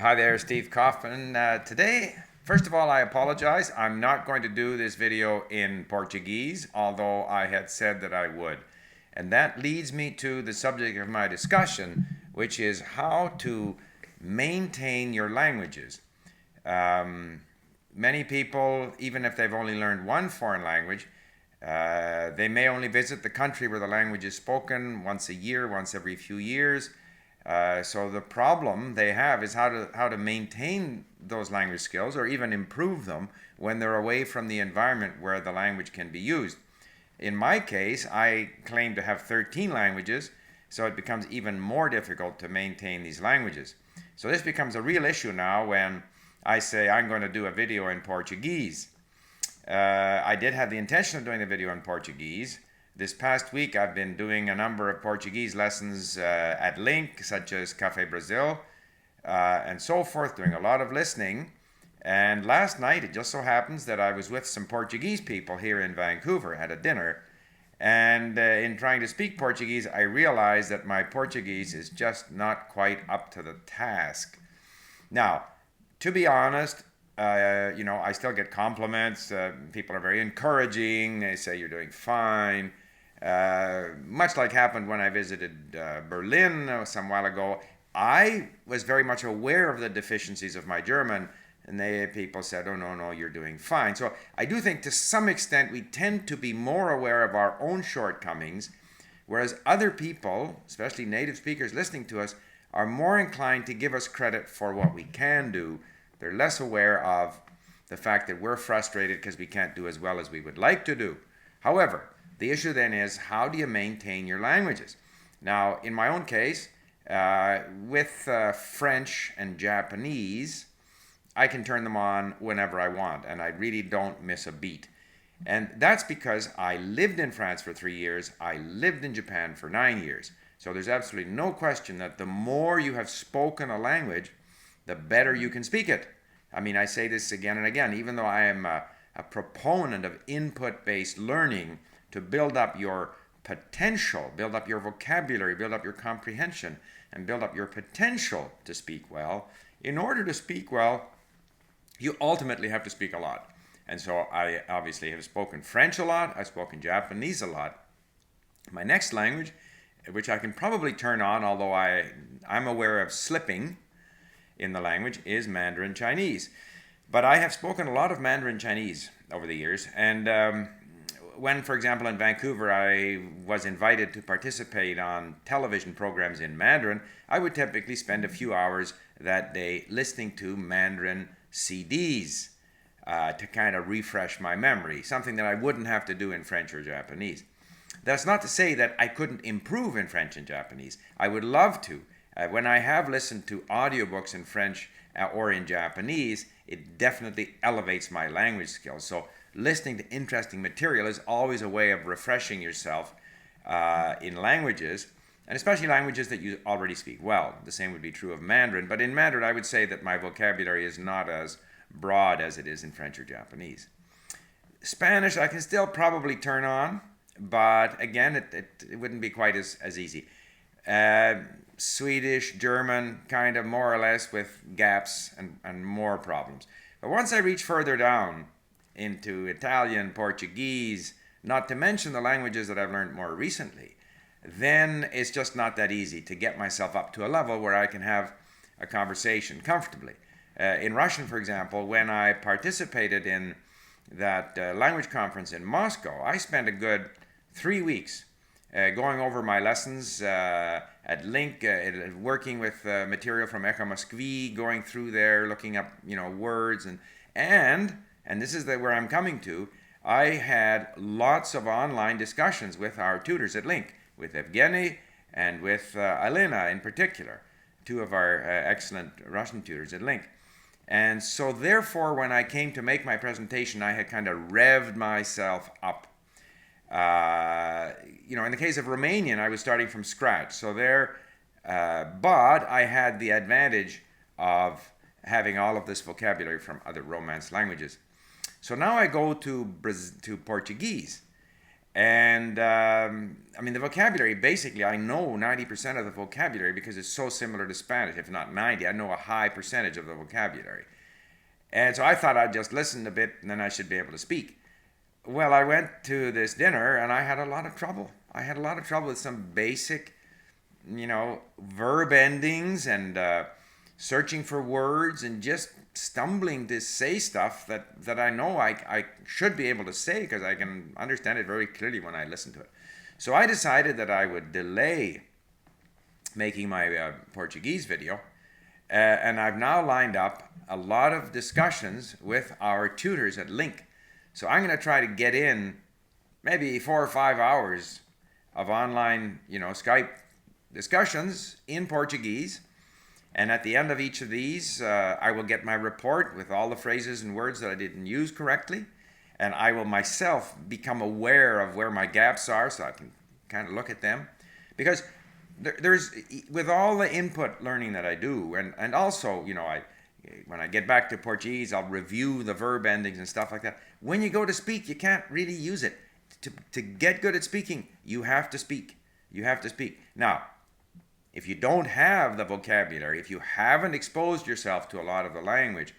Hi there, Steve Kaufman. Today, first of all, I apologize. I'm not going to do this video in Portuguese, although I had said that I would. And that leads me to the subject of my discussion, which is how to maintain your languages. Um, Many people, even if they've only learned one foreign language, they may only visit the country where the language is spoken once a year, once every few years. So the problem they have is how to maintain those language skills or even improve them when they're away from the environment where the language can be used. In my case, I claim to have 13 languages, so it becomes even more difficult to maintain these languages. So this becomes a real issue now when I say I'm going to do a video in Portuguese. I did have the intention of doing a video in Portuguese. This past week I've been doing a number of Portuguese lessons at Link, such as Café Brazil, and so forth, doing a lot of listening. And last night it just so happens that I was with some Portuguese people here in Vancouver at a dinner. And in trying to speak Portuguese, I realized that my Portuguese is just not quite up to the task. Now, to be honest, I still get compliments. People are very encouraging. They say you're doing fine. Much like happened when I visited Berlin some while ago, I was very much aware of the deficiencies of my German, and people said, "Oh no, you're doing fine." So I do think to some extent we tend to be more aware of our own shortcomings, whereas other people, especially native speakers listening to us, are more inclined to give us credit for what we can do. They're less aware of the fact that we're frustrated because we can't do as well as we would like to do. However, the issue then is, how do you maintain your languages? Now, in my own case, with French and Japanese, I can turn them on whenever I want, and I really don't miss a beat. And that's because I lived in France for 3 years, I lived in Japan for 9 years. So there's absolutely no question that the more you have spoken a language, the better you can speak it. I mean, I say this again and again, even though I am a proponent of input-based learning to build up your potential, build up your vocabulary, build up your comprehension, and build up your potential to speak well. In order to speak well, you ultimately have to speak a lot. And so I obviously have spoken French a lot, I've spoken Japanese a lot. My next language, which I can probably turn on, although I'm aware of slipping in the language, is Mandarin Chinese. But I have spoken a lot of Mandarin Chinese over the years, and when, for example, in Vancouver, I was invited to participate on television programs in Mandarin, I would typically spend a few hours that day listening to Mandarin CDs to kind of refresh my memory, something that I wouldn't have to do in French or Japanese. That's not to say that I couldn't improve in French and Japanese. I would love to. When I have listened to audiobooks in French or in Japanese, it definitely elevates my language skills. So listening to interesting material is always a way of refreshing yourself in languages, and especially languages that you already speak well. The same would be true of Mandarin, but in Mandarin I would say that my vocabulary is not as broad as it is in French or Japanese. Spanish I can still probably turn on, but again, it wouldn't be quite as easy. Swedish, German, kind of more or less with gaps and more problems. But once I reach further down into Italian, Portuguese, not to mention the languages that I've learned more recently, then it's just not that easy to get myself up to a level where I can have a conversation comfortably. In Russian, for example, when I participated in that language conference in Moscow, I spent a good 3 weeks going over my lessons at Link, working with material from Echo Moskvi, going through there, looking up, words, and this is where I'm coming to. I had lots of online discussions with our tutors at Link, with Evgeny and with Elena in particular, two of our excellent Russian tutors at Link. And so therefore, when I came to make my presentation, I had kind of revved myself up. In the case of Romanian, I was starting from scratch. So but I had the advantage of having all of this vocabulary from other Romance languages. So now I go to Portuguese, And I mean, the vocabulary, basically, I know 90% of the vocabulary because it's so similar to Spanish. If not 90, I know a high percentage of the vocabulary. And so I thought I'd just listen a bit and then I should be able to speak. Well, I went to this dinner and I had a lot of trouble. I had a lot of trouble with some basic, verb endings and searching for words and just stumbling to say stuff that I know I should be able to say because I can understand it very clearly when I listen to it. So I decided that I would delay making my Portuguese video. And I've now lined up a lot of discussions with our tutors at Link. So I'm going to try to get in maybe 4 or 5 hours of online, Skype discussions in Portuguese. And at the end of each of these, I will get my report with all the phrases and words that I didn't use correctly. And I will myself become aware of where my gaps are so I can kind of look at them. Because there's, with all the input learning that I do, and also, when I get back to Portuguese, I'll review the verb endings and stuff like that. When you go to speak, you can't really use it. To get good at speaking, you have to speak. You have to speak. Now, if you don't have the vocabulary, if you haven't exposed yourself to a lot of the language,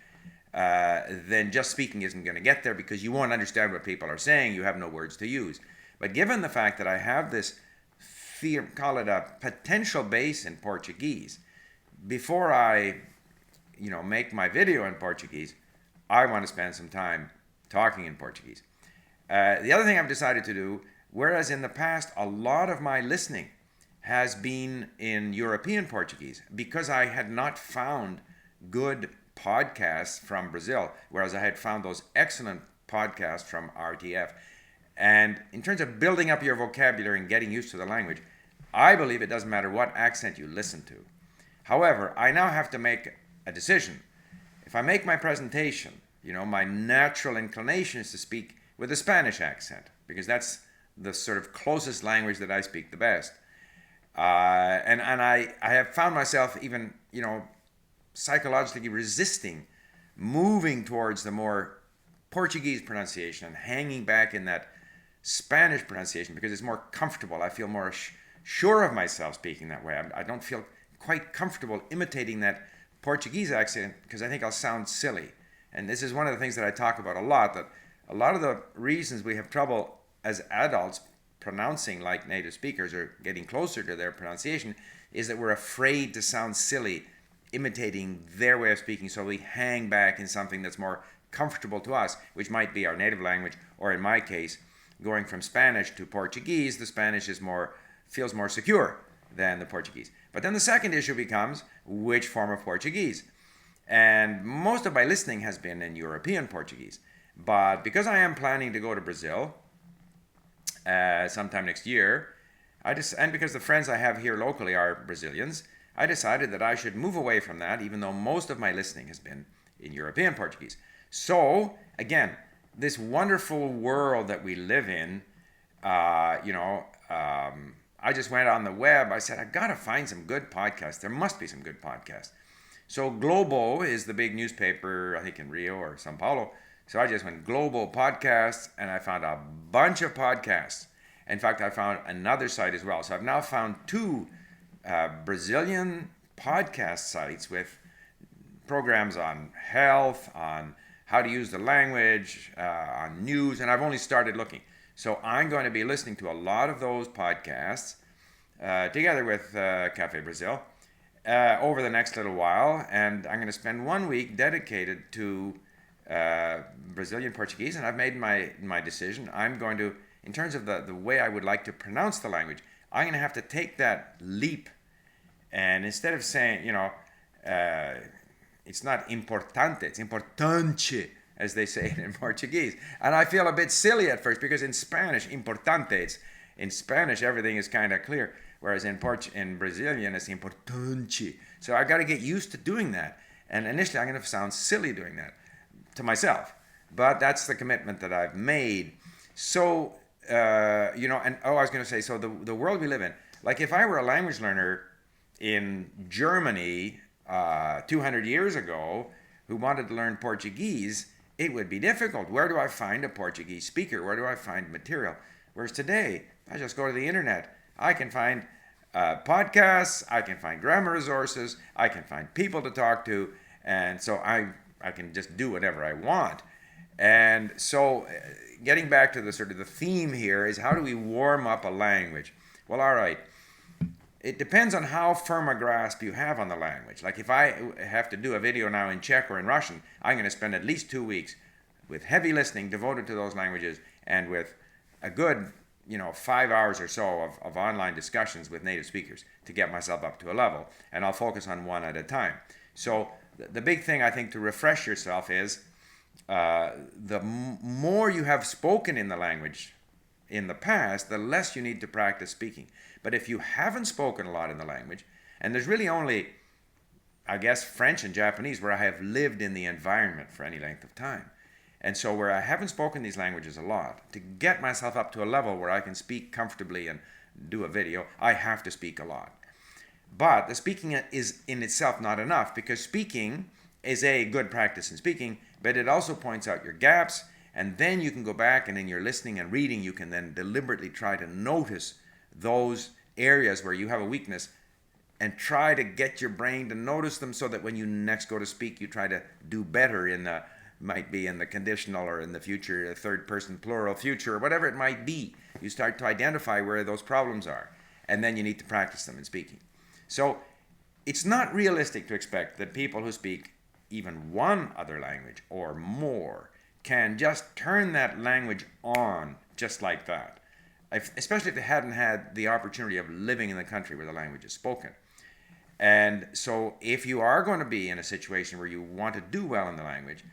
then just speaking isn't going to get there because you won't understand what people are saying. You have no words to use. But given the fact that I have this call it a potential base in Portuguese, before I, make my video in Portuguese, I want to spend some time talking in Portuguese. The other thing I've decided to do, whereas in the past a lot of my listening has been in European Portuguese because I had not found good podcasts from Brazil, whereas I had found those excellent podcasts from RTF. And in terms of building up your vocabulary and getting used to the language, I believe it doesn't matter what accent you listen to. However, I now have to make a decision. If I make my presentation, my natural inclination is to speak with a Spanish accent because that's the sort of closest language that I speak the best. And I have found myself even, psychologically resisting moving towards the more Portuguese pronunciation and hanging back in that Spanish pronunciation because it's more comfortable. I feel more sure of myself speaking that way. I don't feel quite comfortable imitating that Portuguese accent because I think I'll sound silly. And this is one of the things that I talk about a lot, that a lot of the reasons we have trouble as adults pronouncing like native speakers or getting closer to their pronunciation is that we're afraid to sound silly imitating their way of speaking, so we hang back in something that's more comfortable to us, which might be our native language, or in my case, going from Spanish to Portuguese, the Spanish feels more secure than the Portuguese. But then the second issue becomes which form of Portuguese. And most of my listening has been in European Portuguese. But because I am planning to go to Brazil sometime next year, and because the friends I have here locally are Brazilians, I decided that I should move away from that, even though most of my listening has been in European Portuguese. So, again, this wonderful world that we live in, I just went on the web. I said, I've got to find some good podcasts. There must be some good podcasts. So Globo is the big newspaper, I think in Rio or Sao Paulo. So I just went Global Podcasts, and I found a bunch of podcasts. In fact, I found another site as well. So I've now found two Brazilian podcast sites with programs on health, on how to use the language, on news, and I've only started looking. So I'm going to be listening to a lot of those podcasts together with Cafe Brazil over the next little while, and I'm going to spend 1 week dedicated to Brazilian Portuguese, and I've made my decision. I'm going to, in terms of the way I would like to pronounce the language, I'm going to have to take that leap, and instead of saying, it's not importante, it's importante, as they say it in Portuguese. And I feel a bit silly at first because in Spanish, importante, in Spanish everything is kind of clear, whereas in Brazilian it's importante. So I got to get used to doing that. And initially I'm going to sound silly doing that to myself, but that's the commitment that I've made. So I was going to say, so the world we live in, like if I were a language learner in Germany 200 years ago who wanted to learn Portuguese, it would be difficult. Where do I find a Portuguese speaker? Where do I find material? Whereas today, I just go to the internet. I can find podcasts, I can find grammar resources, I can find people to talk to, and so I can just do whatever I want. And so, getting back to the sort of the theme here is, how do we warm up a language? Well, all right. It depends on how firm a grasp you have on the language. Like if I have to do a video now in Czech or in Russian, I'm going to spend at least 2 weeks with heavy listening devoted to those languages, and with a good 5 hours or so of online discussions with native speakers to get myself up to a level. And I'll focus on one at a time. So the big thing I think to refresh yourself is the more you have spoken in the language in the past, the less you need to practice speaking. But if you haven't spoken a lot in the language, and there's really only, I guess, French and Japanese where I have lived in the environment for any length of time. And so where I haven't spoken these languages a lot, to get myself up to a level where I can speak comfortably and do a video, I have to speak a lot. But the speaking is in itself not enough, because speaking is a good practice in speaking, but it also points out your gaps, and then you can go back and in your listening and reading, you can then deliberately try to notice those areas where you have a weakness and try to get your brain to notice them, so that when you next go to speak, you try to do better in the, might be in the conditional or in the future, third person plural future, or whatever it might be. You start to identify where those problems are, and then you need to practice them in speaking. So it's not realistic to expect that people who speak even one other language or more can just turn that language on just like that, especially if they hadn't had the opportunity of living in the country where the language is spoken. And so if you are going to be in a situation where you want to do well in the language,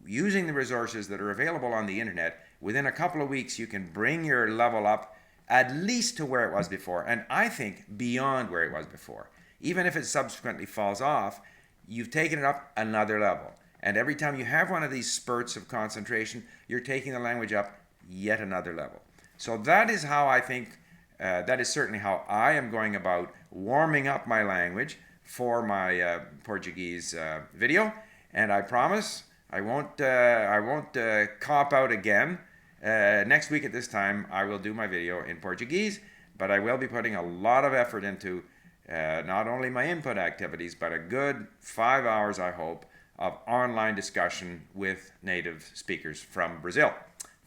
using the resources that are available on the internet, within a couple of weeks you can bring your level up at least to where it was before, and I think beyond where it was before. Even if it subsequently falls off, you've taken it up another level. And every time you have one of these spurts of concentration, you're taking the language up yet another level. So that is how I think, that is certainly how I am going about warming up my language for my Portuguese video. And I promise I won't cop out again. Next week at this time, I will do my video in Portuguese, but I will be putting a lot of effort into not only my input activities, but a good 5 hours, I hope, of online discussion with native speakers from Brazil.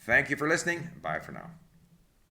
Thank you for listening. Bye for now.